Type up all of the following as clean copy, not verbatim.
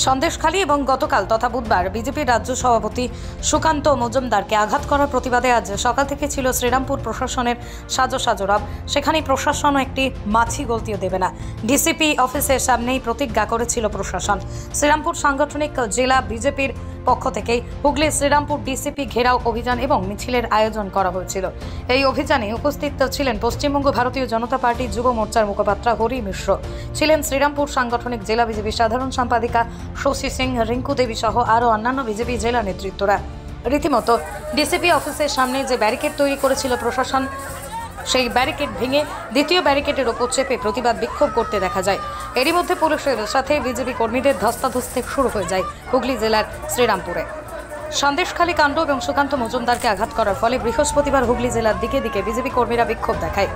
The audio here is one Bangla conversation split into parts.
সন্দেশখালী এবং গতকাল তথা বুধবার বিজেপির রাজ্য সভাপতি সুকান্ত মজুমদারকে আঘাত করার প্রতিবাদে আজ সকাল থেকে ছিল শ্রীরামপুর প্রশাসনের সাজো রব। সেখানে প্রশাসনও একটি মাছি গলতিও দেবে না, ডিসিপি অফিসের সামনেই প্রতিজ্ঞা করেছিল প্রশাসন। শ্রীরামপুর সাংগঠনিক জেলা বিজেপির পক্ষ থেকে হুগলি শ্রীরামপুর ডিসিপি ঘেরাও অভিযান এবং মিছিলের আয়োজন করা হয়েছিল। এই অভিযানে উপস্থিত ছিলেন পশ্চিমবঙ্গ ভারতীয় জনতা পার্টি যুব মোর্চার মুখপাত্র হরি মিশ্র, ছিলেন শ্রীরামপুর সাংগঠনিক জেলা বিজেপি সাধারণ সম্পাদিকা শশী সিং, রিঙ্কু দেবী সহ আরও অন্যান্য বিজেপি জেলা নেতৃত্বরা। রীতিমতো ডিসিপি অফিসের সামনে যে ব্যারিকেড তৈরি করেছিল প্রশাসন, সেই ব্যারিকেড ভেঙে দ্বিতীয় ব্যারিকেডের ওপর চেপে প্রতিবাদ বিক্ষোভ করতে দেখা যায়। এরই মধ্যে পুলিশের সাথে বিজেপি কর্মীদের ধস্তাধস্তি শুরু হয়ে যায় হুগলি জেলার শ্রীরামপুরে। সন্দেশখালী কাণ্ড এবং সুকান্ত মজুমদারকে আঘাত করার ফলে বৃহস্পতিবার হুগলি জেলার দিকে দিকে বিজেপি কর্মীরা বিক্ষোভ দেখায়।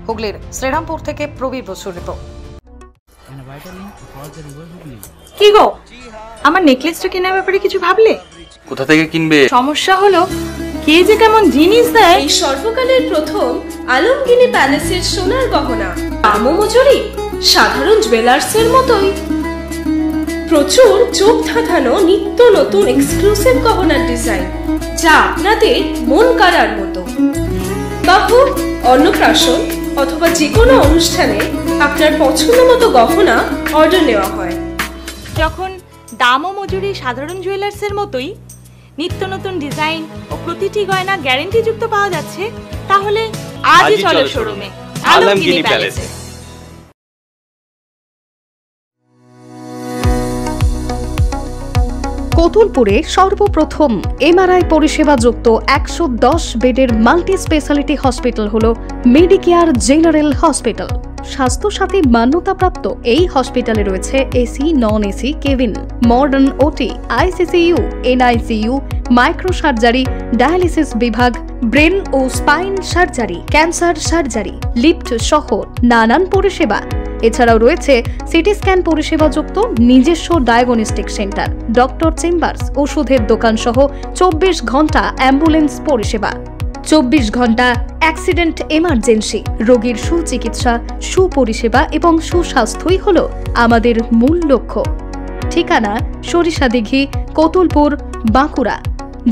হুগলির শ্রীরামপুর থেকে প্রবীর বসুর রিপোর্ট। কি গো, আমার নেকলেসটা কেনার ব্যাপারে কিছু ভাবলে? কোথা থেকে কিনবে? সমস্যা হলো কে যে কেমন জিনিস দেয়। এই সর্বকালের প্রথম আলমগিনি প্যালেসের সোনার গহনা, দামও মজুরি সাধারণ জুয়েলার্সের মতোই। প্রচুর চোখ ধাঁধানো নিত্য নতুন এক্সক্লুসিভ গহনার ডিজাইন, যা আপনাদের মন কাড়ার মতো। বাহু, অন্নপ্রাশন অথবা যে কোনো অনুষ্ঠানে আপনার পছন্দ মতো গহনা অর্ডার নেওয়া হয়। যখন দাম ও মজুরি সাধারণ জুয়েলার্সের মতোই, নিত্য নতুন ডিজাইন ও প্রতিটি গয়না গ্যারান্টি যুক্ত পাওয়া যাচ্ছে, তাহলে আজই চলো শোরুমে আলমগিনি প্যালেসে। কোতুলপুরে সর্বপ্রথম এমআরআই পরিষেবা যুক্ত 110 বেডের মাল্টি স্পেশালিটি হসপিটাল হল মেডিকেয়ার জেনারেল হসপিটাল। স্বাস্থ্যসাথী মান্যতাপ্রাপ্ত এই হসপিটালে রয়েছে AC, non AC cabin, modern OT, ICCU, NICU, micro surgery, dialysis বিভাগ, ব্রেন ও spine surgery, cancer surgery, lift সহ নানান পরিষেবা। এছাড়াও রয়েছে সিটি স্ক্যান পরিষেবা যুক্ত নিজস্ব ডায়াগনস্টিক সেন্টার, ডক্টর চেম্বার্স, ওষুধের দোকান সহ 24 ঘন্টা অ্যাম্বুলেন্স পরিষেবা। 24 ঘন্টা অ্যাক্সিডেন্ট এমার্জেন্সি, রোগীর সুচিকিৎসা, সুপরিষেবা এবং সুস্বাস্থ্যই হল আমাদের মূল লক্ষ্য। ঠিকানা সরিষাদিঘি, কোতুলপুর, বাঁকুড়া।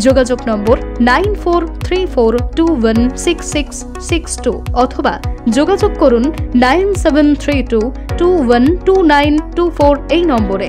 যোগাযোগ নম্বর 9434216662 অথবা যোগাযোগ করুন 9732212924 এই নম্বরে।